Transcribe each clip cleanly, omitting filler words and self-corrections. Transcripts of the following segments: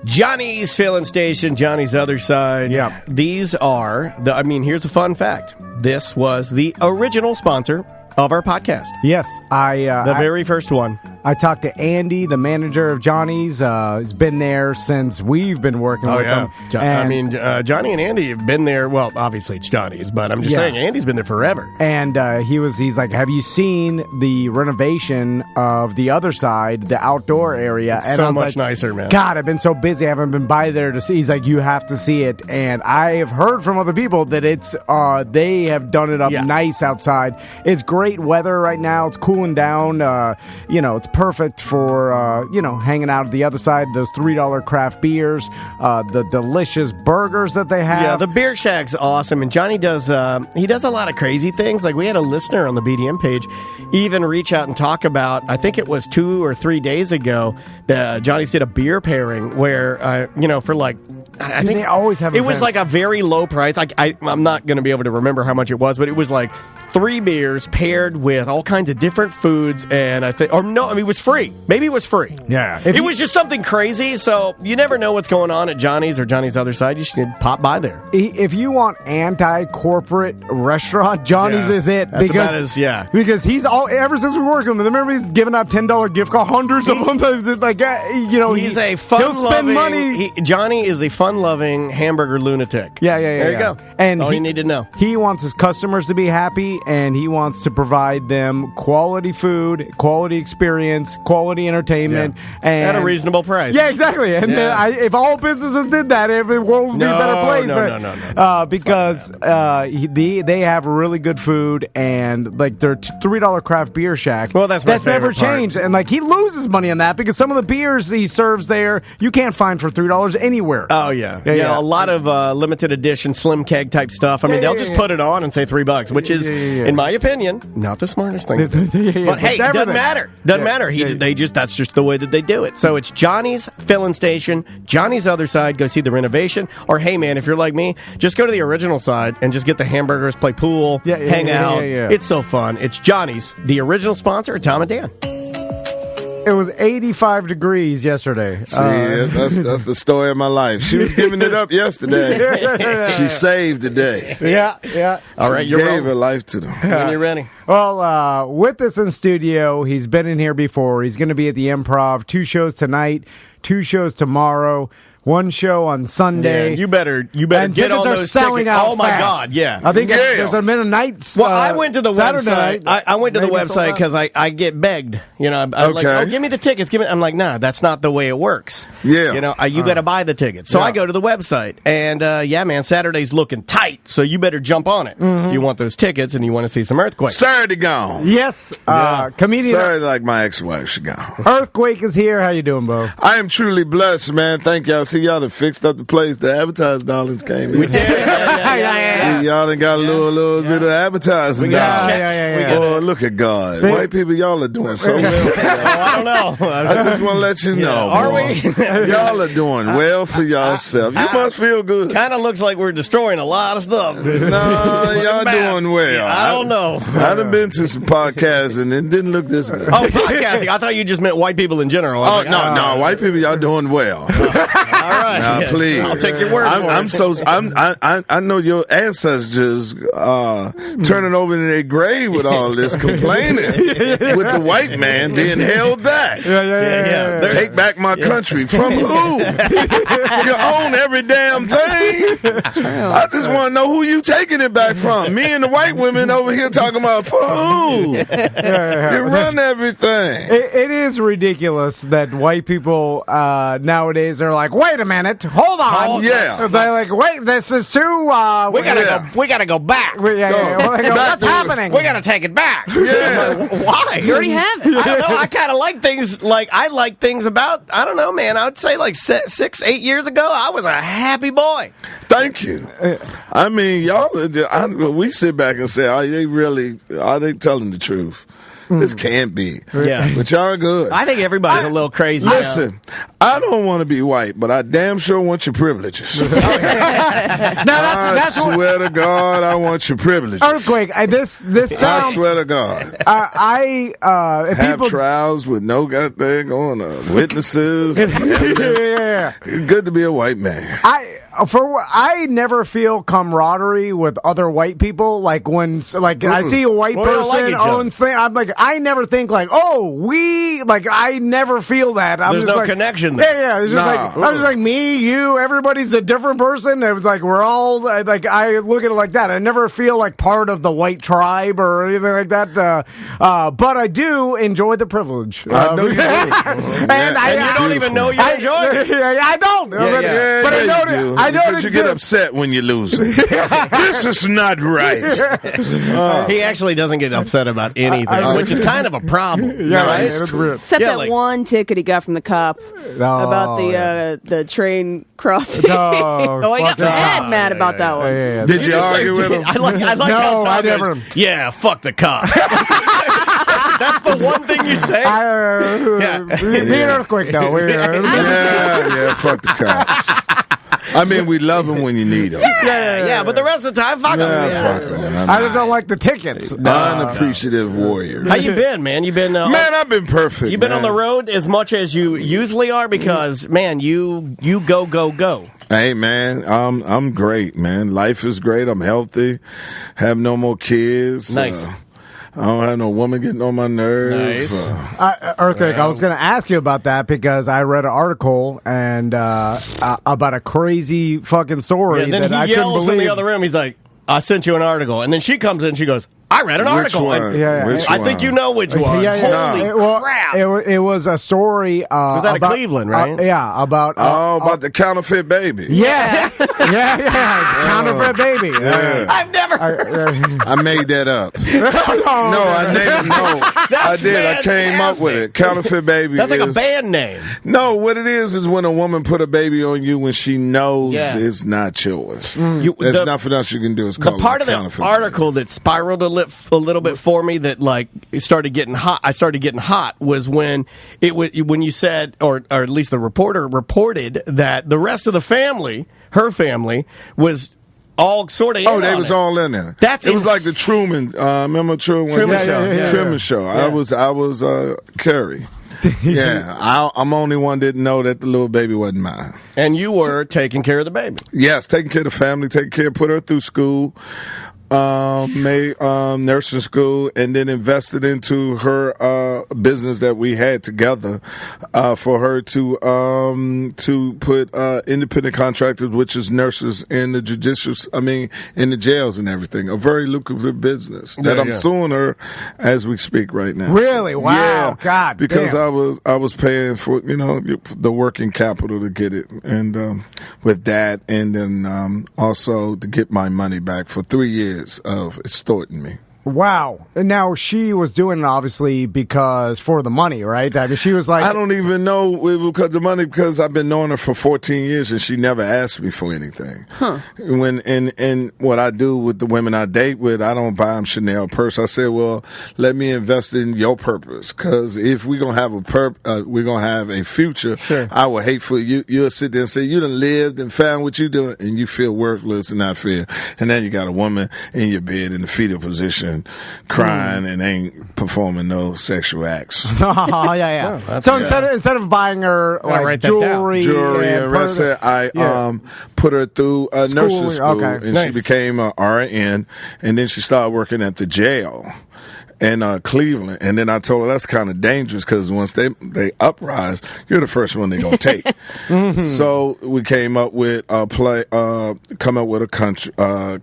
Johnny's Filling Station, Johnny's Other Side. Yeah. These are, here's a fun fact. This was the original sponsor of our podcast. Yes, the very first one. I talked to Andy, the manager of Johnny's. He's been there since we've been working with him. Johnny and Andy have been there. Well, obviously it's Johnny's, but I'm just saying Andy's been there forever. And he's like, have you seen the renovation of the other side, the outdoor area? It's and so much nicer, man. God, I've been so busy. I haven't been by there to see. He's like, you have to see it. And I have heard from other people that it's they have done it up nice outside. It's great weather right now. It's cooling down. It's perfect for hanging out at the other side. Those $3 craft beers, the delicious burgers that they have. Yeah, the beer shack's awesome, and Johnny does he does a lot of crazy things. Like we had a listener on the BDM page even reach out and talk about, I think it was 2 or 3 days ago, that Johnny's did a beer pairing where for like I think they always have. It was like a very low price. I'm not going to be able to remember how much it was, but it was like 3 beers paired with all kinds of different foods, and it was free. Maybe it was free. Yeah. It was just something crazy, so you never know what's going on at Johnny's or Johnny's Other Side. You should pop by there. If you want anti-corporate restaurant, Johnny's is it. Because he's ever since we worked with him, remember he's giving out $10 gift cards, hundreds of them. He's a fun-loving... He'll spend money. Johnny is a fun-loving hamburger lunatic. Yeah. There you go. And all you need to know. He wants his customers to be happy, and he wants to provide them quality food, quality experience, quality entertainment, and at a reasonable price. Yeah, exactly. And if all businesses did that, the world would be a better place. No. Because they have really good food, and like their $3 craft beer shack. Well, that's never changed. And like he loses money on that because some of the beers he serves there you can't find for $3 anywhere. Oh yeah. A lot of limited edition slim keg type stuff. I mean, they'll just put it on and say $3, which is, in my opinion, not the smartest thing. But hey, it doesn't matter. Doesn't matter. That's just the way that they do it. So it's Johnny's Filling Station, Johnny's Other Side. Go see the renovation. Or hey, man, if you're like me, just go to the original side and just get the hamburgers, play pool, hang out. It's so fun. It's Johnny's, the original sponsor of Tom and Dan. It was 85 degrees yesterday. See, that's the story of my life. She was giving it up yesterday. She saved the day. Yeah. All right, she gave her life to them. When you're ready. Well, with us in studio, he's been in here before. He's going to be at the Improv. 2 shows tonight, 2 shows tomorrow. 1 show on Sunday. Yeah, you better and get on those selling tickets. Out oh my fast. God, yeah. I think there's been a night. Well, I went to the Saturday website. Night, I went to the website because I get begged. I'm like, oh, give me the tickets. I'm like, nah, that's not the way it works. Yeah. You got to buy the tickets. So I go to the website, and man, Saturday's looking tight. So you better jump on it. Mm-hmm. You want those tickets, and you want to see some Earthquake. Saturday gone. Yes, comedian. Saturday, like my ex-wife, she gone. Earthquake is here. How you doing, Bo? I am truly blessed, man. Thank y'all. See, y'all done fixed up the place. The advertising dollars came in. We did. See, y'all done got a little bit of advertising dollars. Oh, look at God. White people, y'all are doing so well. I don't know. I just want to let you know. Are we? Y'all are doing well for yourself. You must feel good. Kind of looks like we're destroying a lot of stuff. No, y'all doing well. I don't know. I've been to some podcasts and it didn't look this good. Oh, podcasting. I thought you just meant white people in general. No, white people, y'all doing well. All right. Now, please. I'll take your word for it. I know your ancestors turning over in their grave with all this complaining with the white man being held back. Yeah. Take back my country. From who? You own every damn thing. I just want to know who you taking it back from. Me and the white women over here talking about for who? You run everything. It is ridiculous that white people nowadays are like, wait a minute, hold on. Yeah. They're like, wait, this is too. We gotta go back. What's happening? We gotta take it back. Yeah. Why? You already have it. I don't know. I kind of like things I like things about. I don't know, man. I would say like 6-8 years ago, I was a happy boy. Thank you. I mean, y'all. We sit back and say, are they telling the truth? This can't be. Yeah. But y'all good. I think everybody's a little crazy. Listen, I don't want to be white, but I damn sure want your privileges. I swear to God, I want your privileges. Earthquake. This sounds. I swear to God. If have people trials with no goddamn going on, witnesses. yeah. Good to be a white man. I never feel camaraderie with other white people. Like when, I see a white person owns thing, I'm like, I never think like, I never feel that. There's no connection there. Yeah. It's just I'm just like me, you, everybody's a different person. It was like we're all like I look at it like that. I never feel like part of the white tribe or anything like that. But I do enjoy the privilege. I know you do. and you don't even know you enjoy it. I don't. But I know that. I know because you get upset when you lose it. This is not right. He actually doesn't get upset about anything, which is kind of a problem. Right? Except that one ticket he got from the cop about the train crossing. He got mad about that one. Yeah. Did you argue with him? I like no, how Tom I never. goes, yeah, fuck the cop. That's the one thing you say? Be an earthquake, though. Yeah, fuck the cops. I mean, we love them when you need them. Yeah, but the rest of the time, fuck them. Fuck them. I just don't like the tickets. Unappreciative warrior. How you been, man? You been man? I've been perfect. You've been on the road as much as you usually are because, man, you go. Hey, man, I'm great, man. Life is great. I'm healthy. Have no more kids. Nice. I don't have no woman getting on my nerves. Nice. Earthquake, I was going to ask you about that because I read an article and about a crazy fucking story. And then that I he couldn't yells believe. from the other room. He's like, I sent you an article. And then she comes in and she goes, I read an article. Which one? Which I think you know which one. Holy crap. It was a story. Was that about, Cleveland, right? about. about the counterfeit baby. Yeah. Counterfeit baby. Yeah. I've never. I made that up. I named it. No, I did. Fantastic. I came up with it. Counterfeit baby. That's like a band name. No, what it is when a woman put a baby on you when she knows it's not yours. There's nothing else you can do. It's called the part of the article that spiraled a little bit for me that like it started getting hot. I started getting hot was when when you said, or at least the reporter reported that the rest of the family, her family, was all sort of. They was all in there. It was like the Truman. Remember Truman? Truman Show. Yeah. I was Carrie. Yeah, I'm the only one that didn't know that the little baby wasn't mine. And you were taking care of the baby. Yes, taking care of the family, put her through school. Made nursing school and then invested into her business that we had together for her to put independent contractors, which is nurses in the in the jails and everything. A very lucrative business that I'm suing her as we speak right now. Really? Wow. Yeah, God. because damn. I was paying for the working capital to get it, and with that, and then also to get my money back for 3 years of extorting me. Wow. And now she was doing it obviously because for the money, right? I mean, she was like, I don't even know because of the money, because I've been knowing her for 14 years and she never asked me for anything. Huh. When and what I do with the women I date with, I don't buy them Chanel purse. I say, well, let me invest in your purpose, because if we're gonna have we're gonna have a future. Sure. I would hate for you. You'll sit there and say you done lived and found what you doing, and you feel worthless and not fair. And then you got a woman in your bed in the fetal position, crying and ain't performing no sexual acts. Yeah. So instead of buying her like jewelry, I put her through nursing school, and she became a RN, and then she started working at the jail in Cleveland. And then I told her that's kind of dangerous, because once they uprise, you're the first one they're gonna take. So we came up with a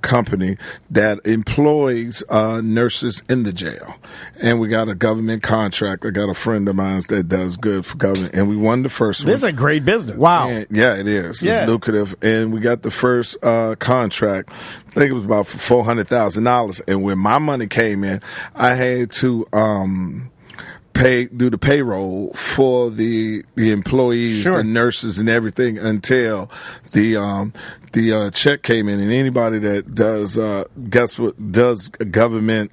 company that employs nurses in the jail, and we got a government contract. I got a friend of mine that does good for government, and we won the first one. This is a great business. Wow. And, yeah, it is. It's lucrative, and we got the first contract. I think it was about $400,000, and when my money came in, I had to do the payroll for the employees, the nurses, and everything until the check came in. And anybody that does does government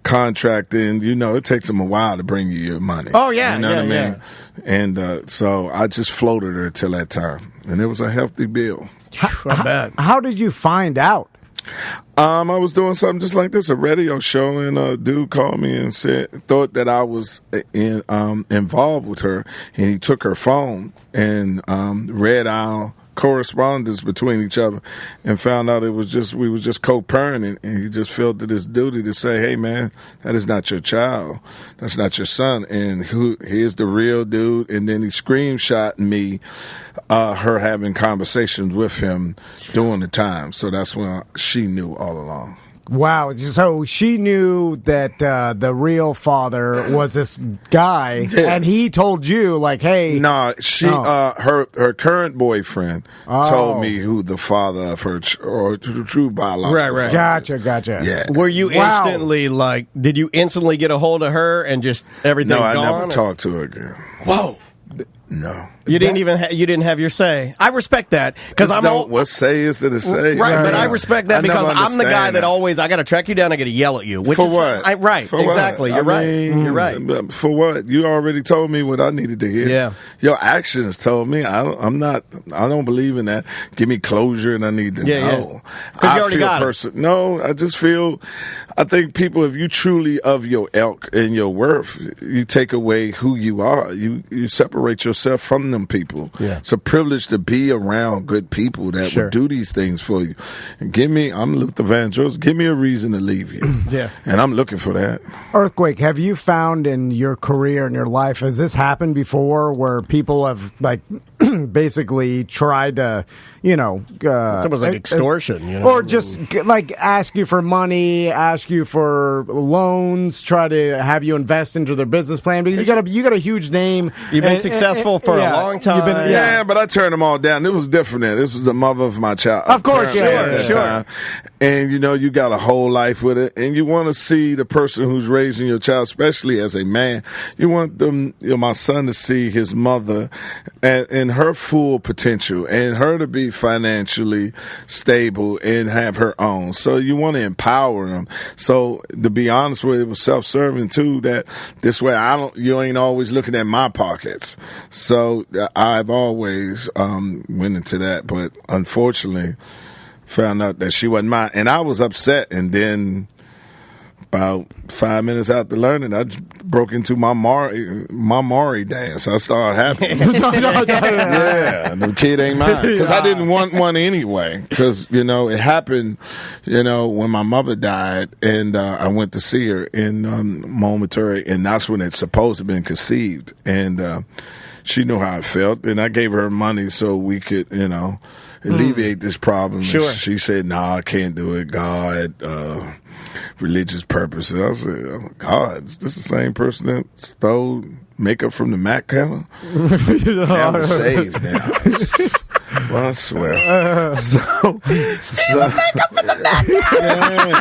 contracting, it takes them a while to bring you your money. Oh yeah, you know what I mean. And so I just floated her till that time, and it was a hefty bill. How did you find out? I was doing something just like this, a radio show, and a dude called me and thought that I was involved with her, and he took her phone and read our correspondence between each other and found out we was just co-parenting, and he just felt it his duty to say, hey man, that is not your child, that's not your son, and here's the real dude. And then he screenshot me her having conversations with him during the time, so that's when she knew all along. Wow. So she knew that the real father was this guy, and he told you, like, hey. No, her current boyfriend told me who the father of her or true biological father. Gotcha. Yeah. Were you instantly, like, did you instantly get a hold of her and just everything No, gone? I never talked to her again. Whoa. No. You didn't even you didn't have your say. I respect that because what say is that a say, right? But I respect that because I'm the guy that always I got to track you down. I got to yell at you. For what? Right? For exactly. What? You're right. For what? You already told me what I needed to hear. Yeah. Your actions told me. I don't believe in that. Give me closure, and I need to know. Because you already got it. No, I just feel. I think people, if you truly of your ilk and your worth, you take away who you are. You separate yourself from them people. Yeah. It's a privilege to be around good people that would do these things for you. And I'm Luther Vandross. Give me a reason to leave you. Yeah. And I'm looking for that. Earthquake, have you found in your career, in your life, has this happened before where people have, like, basically tried to, it's almost like extortion, or just, like, ask you for money, ask you for loans, try to have you invest into their business plan? Because you got a huge name. You've been successful for a long time. Yeah, but I turned them all down. It was different then. This was the mother of my child. Of course, sure. Time. And, you got a whole life with it. And you want to see the person who's raising your child, especially as a man. You want my son to see his mother and her full potential and her to be financially stable and have her own. So you want to empower them. So to be honest with you, it was self-serving too, that this way you ain't always looking at my pockets. So I've always went into that, but unfortunately found out that she wasn't mine, and I was upset. And then about 5 minutes after learning, I broke into my Maury dance. I started happy. Yeah, the kid ain't mine, because I didn't want one anyway. Because it happened, when my mother died, and I went to see her in momentary, and that's when it's supposed to have been conceived, and she knew how I felt, and I gave her money so we could, alleviate this problem. Sure. And she said, "No, I can't do it. God, religious purposes." I said, "Oh, God, is this the same person that stole makeup from the Mac counter?" Now we're saved now. Well, I swear. So makeup from the Mac counter.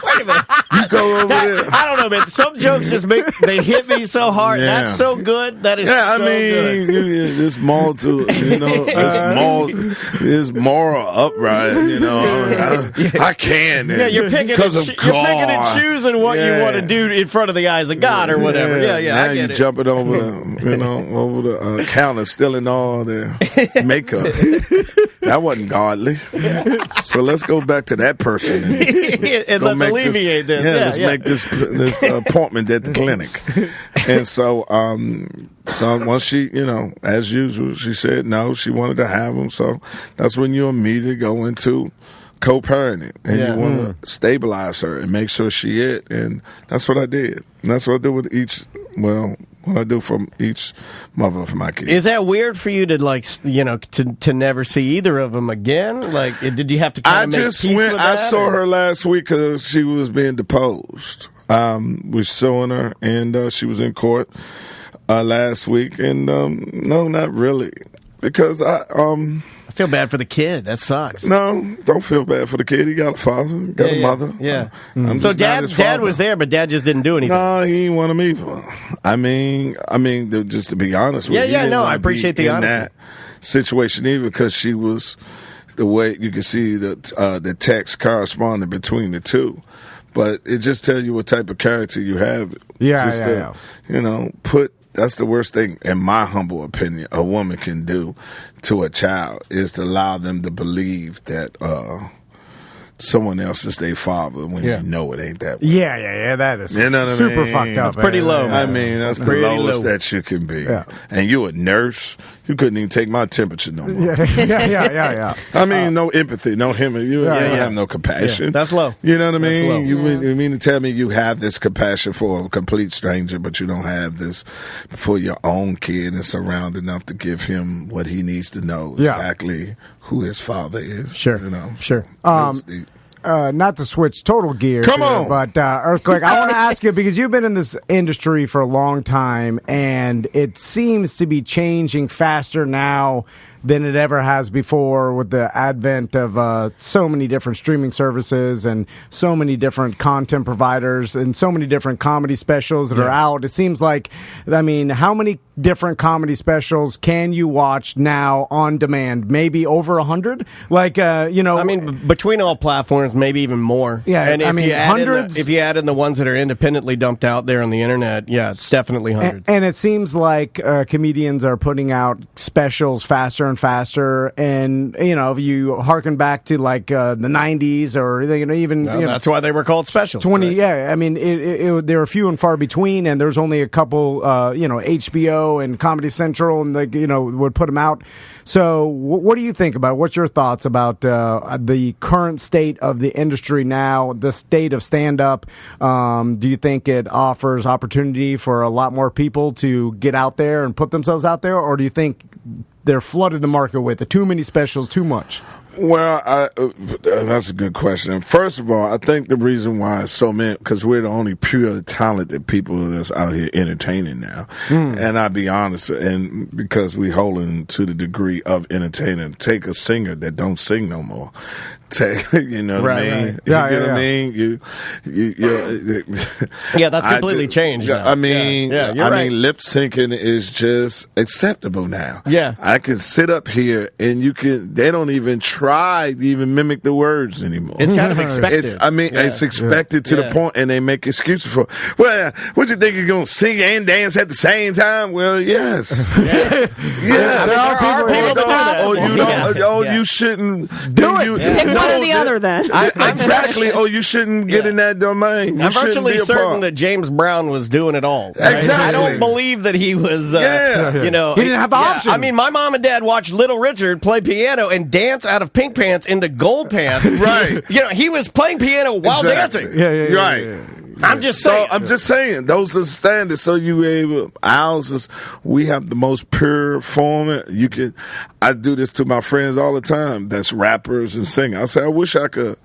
Wait a minute. You go over there. I don't know, man. Some jokes just they hit me so hard. Yeah. That's so good. That is so good. This this moral upright, I can. Yeah, you're picking and choosing what you want to do in front of the eyes of God or whatever. Yeah. Now I get you jumping over the counter, stealing all the makeup. That wasn't godly. So let's go back to that person and let's alleviate this. Let's make this appointment at the clinic. And so once she, as usual, she said no, she wanted to have them. So that's when you immediately go into co-parenting, and you want to stabilize her and make sure she it. And that's what I did. And that's what I do with what I do from each mother of my kids. Is that weird for you to to never see either of them again? Like, did you have to kind of make peace with that? I saw her last week because she was being deposed. We're suing her, and she was in court last week. And no, not really. because I feel bad for the kid. That sucks. No, don't feel bad for the kid. He got a father, got a mother. Yeah. So dad was there, but dad just didn't do anything. No, he didn't want him either. I mean, just to be honest with you. Yeah, no, I appreciate the honesty. In that situation, even because she was the way you can see the text corresponding between the two. But it just tells you what type of character you have. Yeah. You know, that's the worst thing, in my humble opinion, a woman can do to a child is to allow them to believe that someone else is their father when you know it ain't that way. Yeah, that is super fucked up. It's pretty low, man. I mean, that's the lowest that you can be. Yeah. And you a nurse, you couldn't even take my temperature no more. Yeah. I mean, no empathy, no him. You don't have no compassion. Yeah. That's low. You know what I mean? You mean to tell me you have this compassion for a complete stranger, but you don't have this for your own kid and surround enough to give him what he needs to know exactly who his father is. Sure. You know? Sure. Not to switch total gears. Come on. But Earthquake, I want to ask you, because you've been in this industry for a long time, and it seems to be changing faster now than it ever has before with the advent of so many different streaming services and so many different content providers and so many different comedy specials that are out. It seems like, I mean, how many different comedy specials can you watch now on demand? Maybe over 100? Like, I mean, between all platforms, maybe even more. Yeah, and if you hundreds. If you add in the ones that are independently dumped out there on the internet, it's definitely hundreds. And it seems like comedians are putting out specials faster and faster. And, if you harken back to like the 90s or, that's why they were called specials. 20, right? Yeah. I mean, they were few and far between, and there's only a couple, HBO and Comedy Central, and would put them out. So, what do you think about? What's your thoughts about the current state of the industry now? The state of stand-up. Do you think it offers opportunity for a lot more people to get out there and put themselves out there, or do you think they're flooded the market with too many specials, too much? Well, that's a good question. First of all, I think the reason why it's so many, because we're the only pure talented people that's out here entertaining now. And I'll be honest, and because we holding to the degree of entertaining, take a singer that don't sing no more. You know what I mean? Right. Yeah, you know what I mean? That's completely changed now. I mean, you're right. lip syncing is just acceptable now. Yeah. I can sit up here and they don't even try to even mimic the words anymore. It's kind of expected. It's expected to the point, and they make excuses for, well, what you think you're going to sing and dance at the same time? Well, yes. There are people you shouldn't do it. Pick one or the other, then. Exactly. You shouldn't get in that domain. I'm virtually certain that James Brown was doing it all. Right? Exactly. I don't believe that he was, he didn't have the option. I mean, my mom and dad watched Little Richard play piano and dance out of pink pants into gold pants. Right. He was playing piano while dancing. Right. I'm just saying. So I'm just saying, those are the standards. So we have the most pure form. I do this to my friends all the time. That's rappers and singers. I say, I wish I could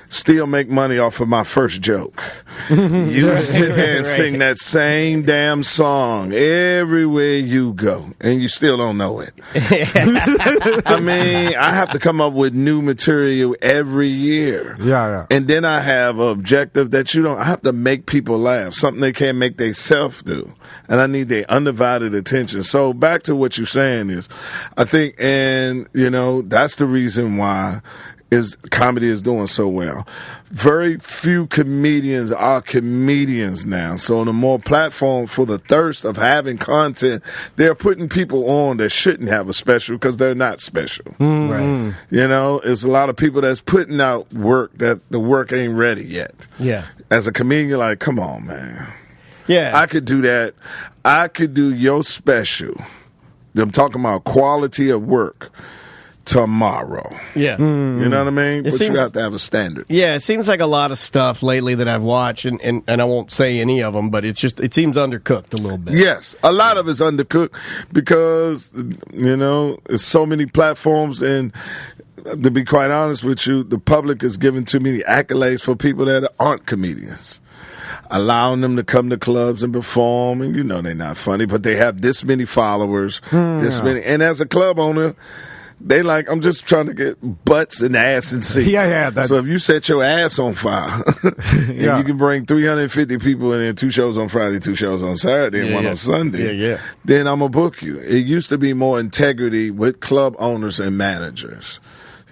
still make money off of my first joke. You sit there and sing that same damn song everywhere you go, and you still don't know it. I mean, I have to come up with new material every year. Yeah. And then I have an objective that I have to make people laugh, something they can't make themselves do. And I need their undivided attention. So back to what you're saying is, I think, and, that's the reason why comedy is doing so well. Very few comedians are comedians now. So the more platform for the thirst of having content, they're putting people on that shouldn't have a special because they're not special. Right. It's a lot of people that's putting out work that the work ain't ready yet. Yeah. As a comedian, you're like, come on, man. Yeah. I could do that. I could do your special. I'm talking about quality of work tomorrow. Yeah. You know what I mean? But you have to have a standard. Yeah, it seems like a lot of stuff lately that I've watched, and I won't say any of them, but it seems undercooked a little bit. Yes, a lot of it's undercooked because, there's so many platforms, and to be quite honest with you, the public is giving too many accolades for people that aren't comedians. allowing them to come to clubs and perform, and they're not funny, but they have this many followers, this many, and as a club owner, they like, I'm just trying to get butts and ass and seats. So if you set your ass on fire and you can bring 350 people in 2 shows on Friday, 2 shows on Saturday, and 1 on Sunday, then I'm going to book you. It used to be more integrity with club owners and managers.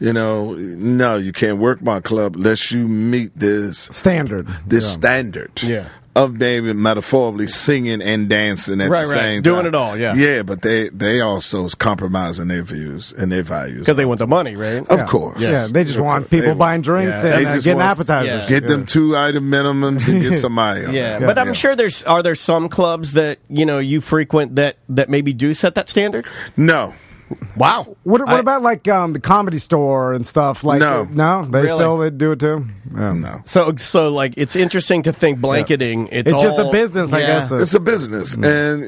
No, you can't work my club unless you meet this standard. Of maybe metaphorically singing and dancing at the same time. Doing it all, Yeah, but they also is compromising their views and their values. Because they want the money, right? Of course. Yeah, they just want people buying drinks and getting appetizers. Get them 2-item minimums and get somebody. But I'm sure are there some clubs that, you frequent that maybe do set that standard? No. Wow. What about like the Comedy Store and stuff? Like no, they still do it too. Yeah. No. So like it's interesting to think blanketing. It's just a business, I guess. It's a business, and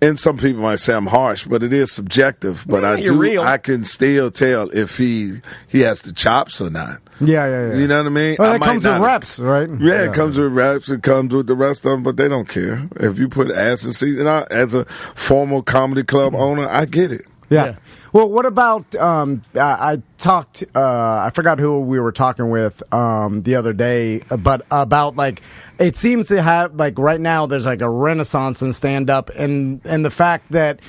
and some people might say I'm harsh, but it is subjective. But I can still tell if he has the chops or not. Yeah. You know what I mean? Well, it comes with reps, right? Yeah, it comes with reps. It comes with the rest of them, but they don't care. If you put ass and seat, as a former comedy club owner, I get it. Yeah. Well, what about, I talked, I forgot who we were talking with the other day, but about, like, it seems to have, like, right now there's, like, a renaissance in stand-up, and the fact that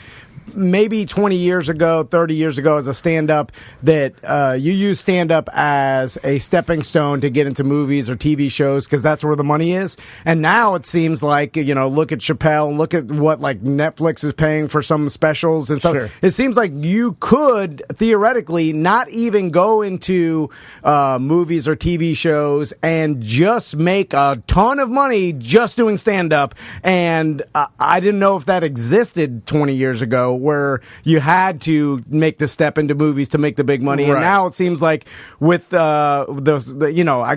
maybe 20 years ago, 30 years ago as a stand-up, that you use stand-up as a stepping stone to get into movies or TV shows because that's where the money is. And now it seems like, look at Chappelle, look at what like Netflix is paying for some specials and stuff. Sure. It seems like you could theoretically not even go into movies or TV shows and just make a ton of money just doing stand-up. And I didn't know if that existed 20 years ago, where you had to make the step into movies to make the big money. Right. And now it seems like with I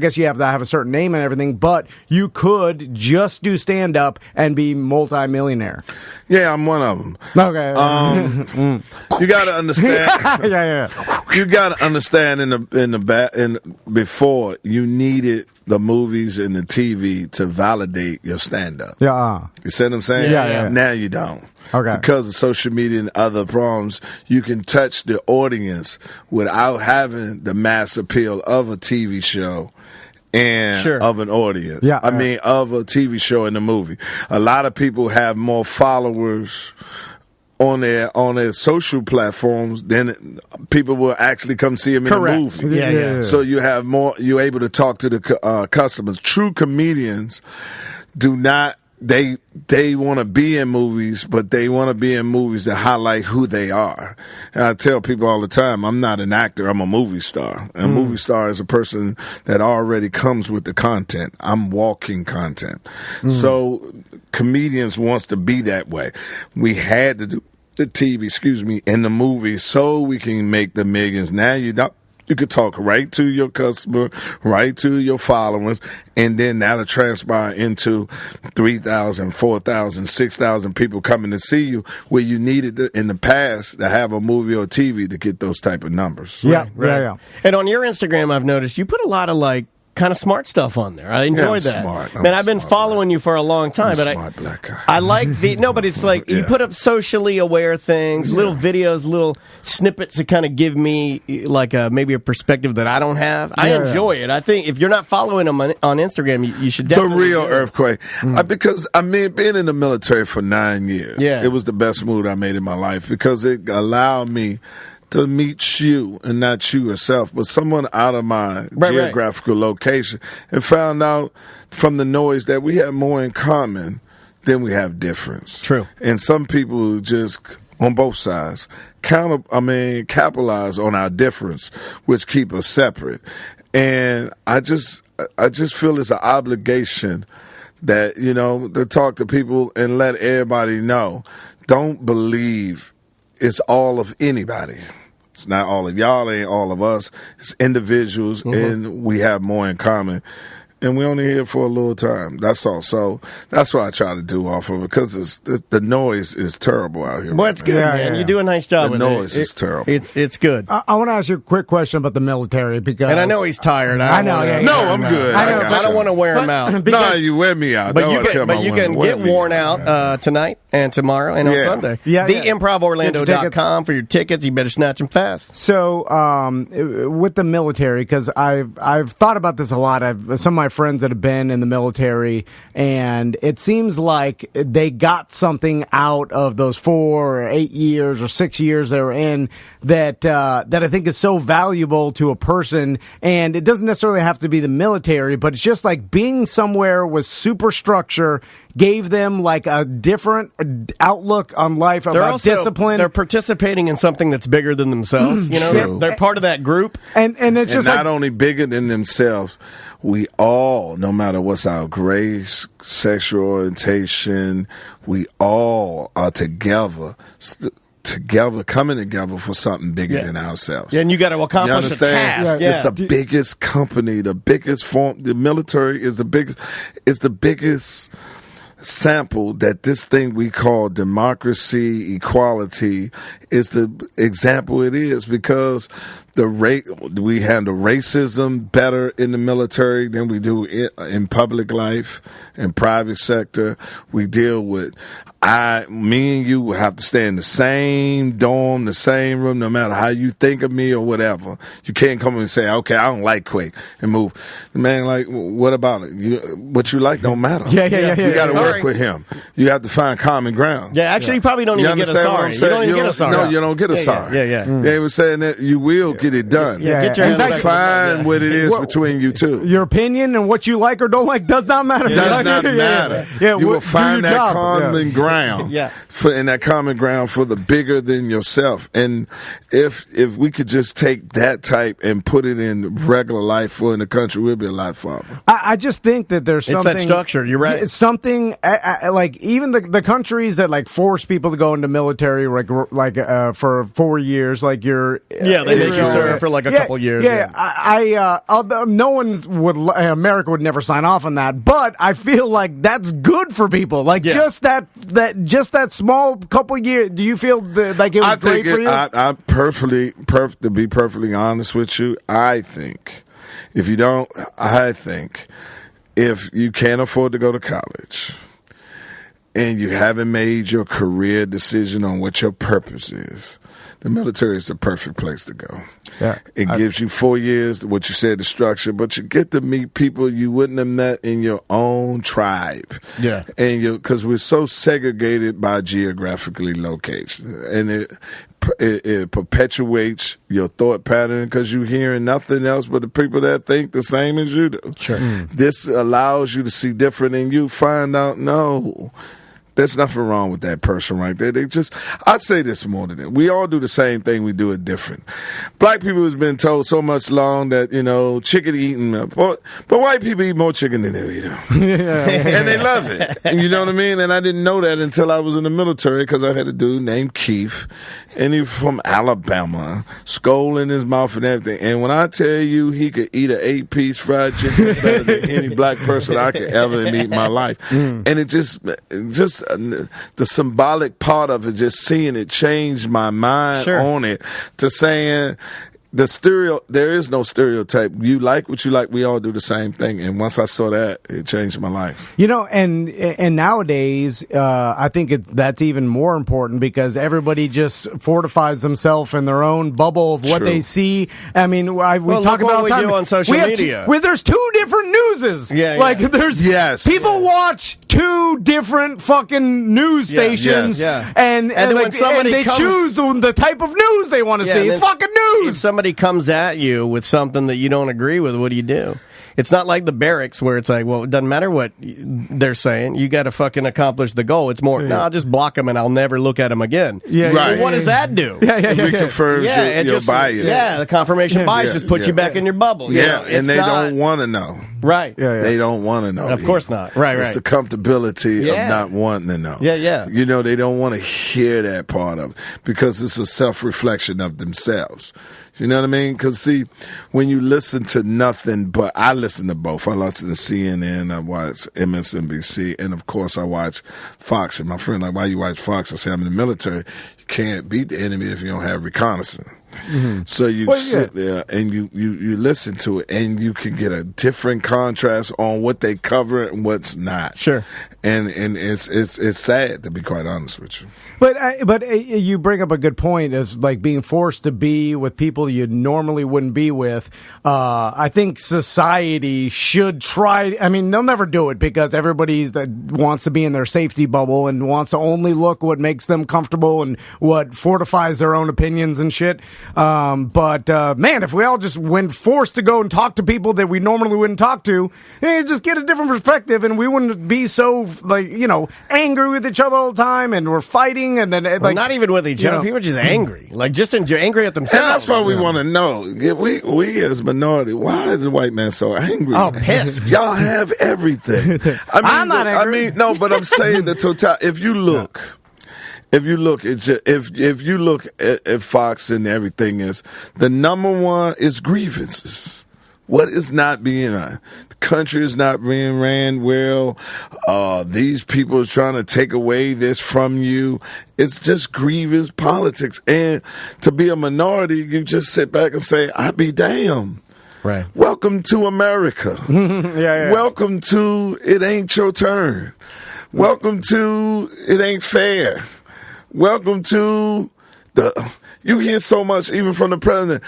guess you have to have a certain name and everything, but you could just do stand-up and be multi-millionaire. Yeah, I'm one of them. Okay. You got to understand. You got to understand before you needed the movies and the TV to validate your stand-up. Yeah. You see what I'm saying? Yeah. Now you don't. Okay. Because of social media and other problems, you can touch the audience without having the mass appeal of a TV show and of an audience. I mean, of a TV show and a movie. A lot of people have more followers on their social platforms, then people will actually come see them in a movie. Yeah. So you have more. You're able to talk to the customers. True comedians do not. They want to be in movies, but they want to be in movies that highlight who they are. And I tell people all the time, I'm not an actor, I'm a movie star. A movie star is a person that already comes with the content. I'm walking content. So comedians wants to be that way. We had to do the TV, and the movies so we can make the millions. Now you don't. You could talk right to your customer, right to your followers, and then that'll transpire into 3,000, 4,000, 6,000 people coming to see you, where you needed in the past to have a movie or TV to get those type of numbers. Yeah. And on your Instagram, I've noticed you put a lot of like kind of smart stuff on there. I enjoyed that. Smart. Man, I've been following you for a long time, but smart black guy. I like but it's like you put up socially aware things, little videos, little snippets that kind of give me like maybe a perspective that I don't have. I enjoy it. I think if you're not following them on Instagram, you should definitely. It's a real earthquake. Because, being in the military for 9 years, it was the best move I made in my life because it allowed me to meet you, and not you yourself, but someone out of my geographical location, and found out from the noise that we have more in common than we have difference. True. And some people just, on both sides, capitalize on our difference, which keep us separate. And I just feel it's an obligation that, to talk to people and let everybody know, don't believe it's all of anybody. It's not all of y'all, ain't all of us. It's individuals, and we have more in common. and we only here for a little time. That's all. So that's what I try to do off of it, because the noise is terrible out here. Well, it's good, man. You do a nice job with it. The noise is terrible. It's good. I want to ask you a quick question about the military, because... And I know he's tired. I'm good. I don't want to wear him out. No, you wear me out. But you can get worn out tonight and tomorrow and on Sunday. TheImprovOrlando.com for your tickets. You better snatch them fast. So, with the military, because I've thought about this a lot. Some of my friends that have been in the military, and it seems like they got something out of those 4 or 8 years or 6 years they were in that I think is so valuable to a person. And it doesn't necessarily have to be the military, but it's just like being somewhere with super structure gave them like a different outlook on life, about discipline. They're participating in something that's bigger than themselves. You know, they're part of that group, and it's just not only bigger than themselves. We all, no matter what's our race, sexual orientation, we all are together. Coming together for something bigger than ourselves. Yeah, and you got to accomplish a task. It's the biggest company, the biggest form. The military is the biggest sample that this thing we call democracy, equality is the example it is, because we handle racism better in the military than we do in public life, in private sector. We deal with me and you will have to stay in the same dorm, the same room, no matter how you think of me or whatever. You can't come and say, okay, I don't like Quake, and move. Man, like, what about it? What you like don't matter. Yeah. You got to work with him. You have to find common ground. Yeah, actually, you probably don't even get a sorry. You don't even get a sorry. No, you don't get a sorry. Yeah. They were saying that you will get it done. Get your hands back. Find what it is between you two. Your opinion and what you like or don't like does not matter. Does not matter. You will find that common ground. In that common ground for the bigger than yourself. And if we could just take that type and put it in regular life for in the country, we'll be a lot farther. I just think that there's something. It's that structure. You're right. It's something like even the countries that like force people to go into military like for 4 years, like you're they make you serve for like a couple years. Although no one America would never sign off on that, but I feel like that's good for people. Like just that small couple years. Do you feel like it was great for you? To be perfectly honest with you, I think if you can't afford to go to college and you haven't made your career decision on what your purpose is, the military is the perfect place to go. Yeah, it gives you 4 years, what you said, the structure, but you get to meet people you wouldn't have met in your own tribe. Yeah. And because we're so segregated by geographically location. And it perpetuates your thought pattern because you're hearing nothing else but the people that think the same as you do. Sure. This allows you to see different, and you find out, no, there's nothing wrong with that person right there. I'd say this more than that. We all do the same thing. We do it different. Black people has been told so much long that, chicken eating, but white people eat more chicken than they eat. And they love it. You know what I mean? And I didn't know that until I was in the military, because I had a dude named Keith, and he was from Alabama, skull in his mouth and everything. And when I tell you he could eat an 8-piece fried chicken better than any black person I could ever meet in my life. And it just the symbolic part of it, just seeing it changed my mind on it to saying there is no stereotype. You like what you like. We all do the same thing. And once I saw that, it changed my life. And nowadays, I think that's even more important, because everybody just fortifies themselves in their own bubble of what they see. I mean, we talk about all the time. Do on social media. There's 2 different newses. There's people watch 2 different fucking news stations, and they choose the type of news they want to see. It's fucking news. If somebody comes at you with something that you don't agree with, what do? It's not like the barracks where it's like, well, it doesn't matter what they're saying. You got to fucking accomplish the goal. It's more, I'll just block them and I'll never look at them again. Right. Well, what does that do? It reconfirms your bias. Yeah, the confirmation bias just puts you back in your bubble. And they don't want to know. Right. Yeah. They don't want to know. Of course not. Right, It's the comfortability of not wanting to know. Yeah. You know, they don't want to hear that part of it because it's a self-reflection of themselves. You know what I mean? Because, see, when you listen to nothing but, I listen to both. I listen to CNN, I watch MSNBC, and, of course, I watch Fox. And my friend, like, why you watch Fox? I say, I'm in the military. You can't beat the enemy if you don't have reconnaissance. Mm-hmm. So you sit there and you listen to it, and you can get a different contrast on what they cover and what's not. Sure. And it's sad, to be quite honest with you. But you bring up a good point, as like being forced to be with people you normally wouldn't be with. I think society should try. I mean, they'll never do it because everybody that wants to be in their safety bubble and wants to only look what makes them comfortable and what fortifies their own opinions and shit. But man, if we all just went forced to go and talk to people that we normally wouldn't talk to, just get a different perspective, and we wouldn't be so angry with each other all the time, and we're fighting. And then, not even with each other. People are just angry, angry at themselves. And that's why we want to know. We as minority, why is the white man so angry? Oh, pissed! Y'all have everything. I'm not angry. No, but I'm saying the total. If you look at Fox and everything, is the number one is grievances. What is not being done? The country is not being ran well. These people are trying to take away this from you. It's just grievance politics. And to be a minority, you just sit back and say, I be damned. Right. Welcome to America. Yeah. Welcome to It Ain't Your Turn. Welcome to It Ain't Fair. Welcome to you hear so much, even from the president.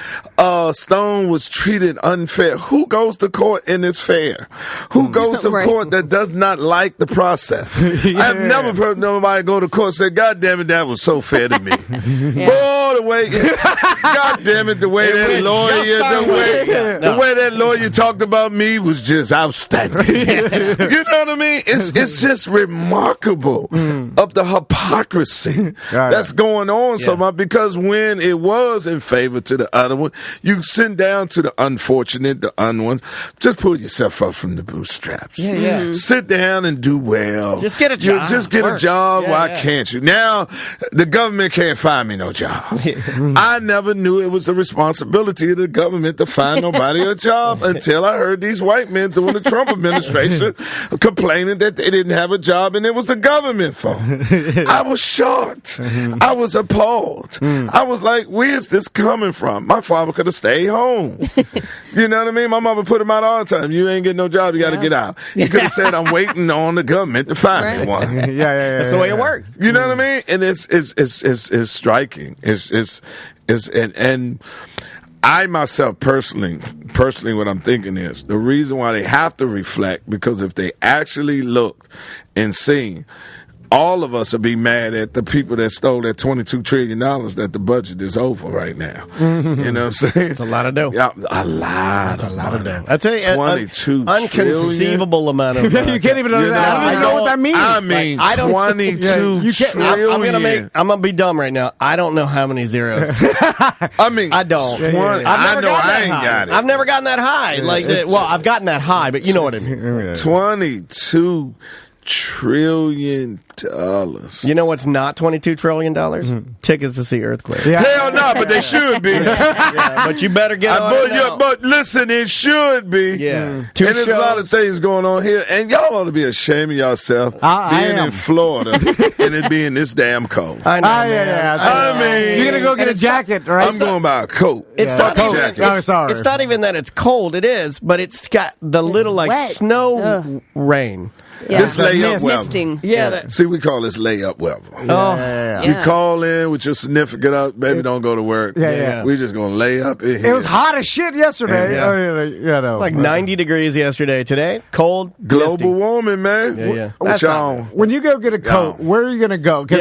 Stone was treated unfair. Who goes to court and it's fair? Who goes to court that does not like the process? I've never heard nobody go to court and say, God damn it, that was so fair to me. Boy, the way, God damn it, the way that lawyer, the way that lawyer talked about me was just outstanding. You know what I mean? It's just remarkable of the hypocrisy that's going on so much, because when it was in favor to the other one, you send down to the unfortunate, the ones. Just pull yourself up from the bootstraps. Sit down and do well. Just get a job. Just get a job. Why can't you? Now, the government can't find me no job. I never knew it was the responsibility of the government to find nobody a job until I heard these white men during the Trump administration complaining that they didn't have a job and it was the government fault. I was shocked. I was appalled. I was like, where's this coming from? My father could have stayed home. You know what I mean? My mother put him out all the time. You ain't getting no job, you got to get out. He could have said, I'm waiting on the government to find me one. That's the way it works. You know what I mean? And it's striking. And I myself personally, what I'm thinking is the reason why they have to reflect, because if they actually looked and seen, all of us would be mad at the people that stole that $22 trillion that the budget is over right now. You know what I'm saying? It's a lot of dough. Yeah, a lot of dough. I tell you, 22 unconceivable amount of you can't even understand. I don't even know what that means. I mean, like, 22 trillion. I'm gonna be dumb right now. I don't know how many zeros. I mean, I don't. I ain't got it. I've never gotten that high. I've gotten that high, but you know what I mean. 22 trillion dollars. You know what's not $22 trillion? Tickets to see Earthquake. Hell no, but they should be. But you better get on it now. But listen, it should be. Yeah. And there's a lot of things going on here, and y'all ought to be ashamed of yourself being in Florida and it being this damn cold. I know. I mean, you're gonna go get a jacket, right? I'm going to buy a coat. It's not even. It's not even that it's cold. It is, but it's got the little snow rain. Yeah. This layup weather. Misting. See, we call this layup weather. You call in with your significant up, baby, don't go to work. We just gonna lay up in here. It was hot as shit yesterday. Like 90 degrees yesterday. Today, cold. Global warming, man. What y'all? When you go get a coat, where are you gonna go? Because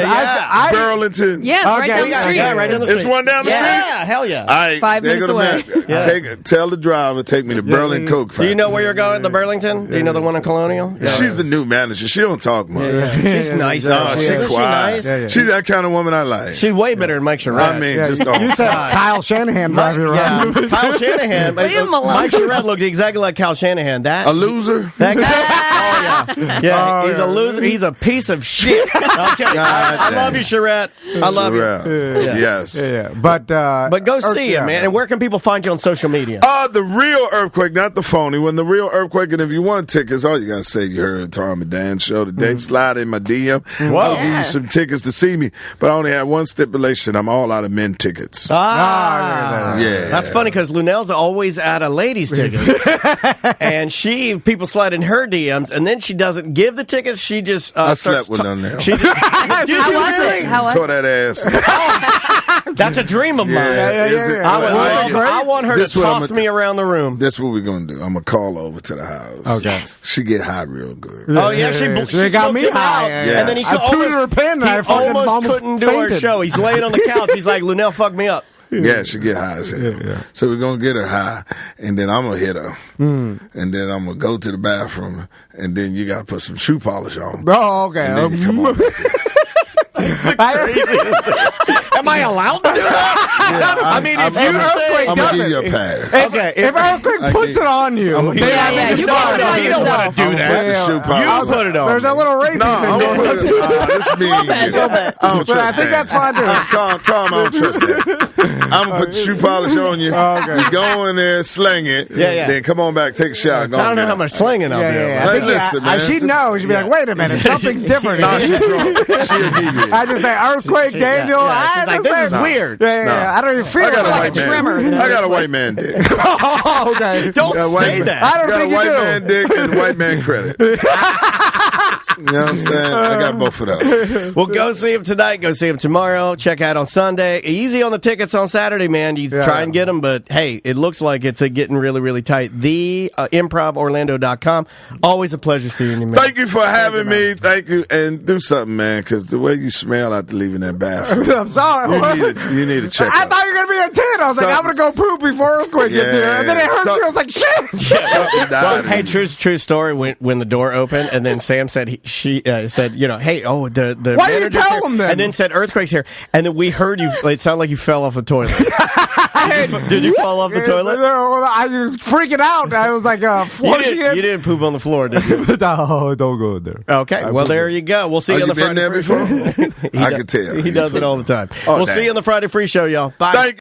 Burlington. Yeah, it's right down the street. Right down the street. It's one down the street. Yeah, hell yeah. All right, 5 minutes away. Tell the driver, take me to Burlington Coke Factory. Do you know where you're going? The Burlington? Do you know the one in Colonial? She's the new manager. She don't talk much. She's nice. No, she's Isn't quiet. she nice? She's that kind of woman I like. She's way better than Mike Charette. I mean, just you said Kyle Shanahan driving around. Yeah, Kyle Shanahan. Leave him alone. Mike Charette looked exactly like Kyle Shanahan. a loser. That guy. He's a loser. He's a piece of shit. Okay. I love you, Charette. I love you. Yes. Yeah. But go see him, man. And where can people find you on social media? The real earthquake, not the phony one. The real earthquake. And if you want tickets, all you gotta say you heard Tom and Dan show today. Slide in my DM. I'll give you some tickets to see me. But I only have one stipulation. I'm all out of men tickets. Yeah. That's funny because Lunell's always out of ladies tickets. And people slide in her DMs, and then she doesn't give the tickets. She just I slept with them now. How was it? Tore that ass. That's a dream of mine. I want her to toss me around the room. This is what we're going to do. I'm going to call over to the house. Okay. She get high real good. Oh, yeah. She got me high. Yeah. And then he tooted her pen. I almost couldn't do our show. He's laying on the couch. He's like, Lunell, fuck me up. Yeah, she get high as hell. Yeah. So we're going to get her high, and then I'm going to hit her. And then I'm going to go to the bathroom, and then you got to put some shoe polish on. Oh, okay. And then you come on back here. Am I allowed to do that? Yeah, I mean, if you say I'm going to give you a pass. If Earthquake puts it on you, you can put it on you don't want yourself. to do that. You put it on. There's a little rapey I'm thing going to put it this is me. I don't trust I think that's fine too. Tom, I don't trust that. I'm going to put shoe polish on you. Okay. You go in there, sling it. Yeah. Then come on back, take a shower. I don't know how much slinging I'll do. I think listen, man. she'd know. She'd be like, wait a minute, something's different. Nah, she drunk. She inebriated. I just say Earthquake, Daniel. She's like, this is weird. Yeah. I don't even feel I got it. a white man. I got a white man dick. Oh, okay. Don't say that. I don't think you do. Got a white man dick and white man credit. You understand? I got both of those. Well, go see him tonight. Go see him tomorrow. Check out on Sunday. Easy on the tickets on Saturday, man. You try and get them, but hey, it looks like it's getting really, really tight. The improvorlando.com. Always a pleasure seeing you, man. Thank you for having me. Thank you. And do something, man, because the way you smell after leaving that bathroom. I'm sorry. You need to check I out. thought you were going to be a 10. I was like, I'm going to go poop before Earthquake gets here. And then it hurt you. I was like, shit. Well, hey, true story. When the door opened, and then Sam said she said, hey, the why did you tell him then? And then said Earthquake's here, and then we heard you. It sounded like you fell off the toilet. Did you fall off the toilet? No, I was freaking out. I was like, flushing it. You didn't poop on the floor, did you? No, don't go there. Okay, well, there you go. We'll see you on the Friday. Been there before? I can tell. He does it all the time. We'll see you on the Friday Free Show, y'all. Bye.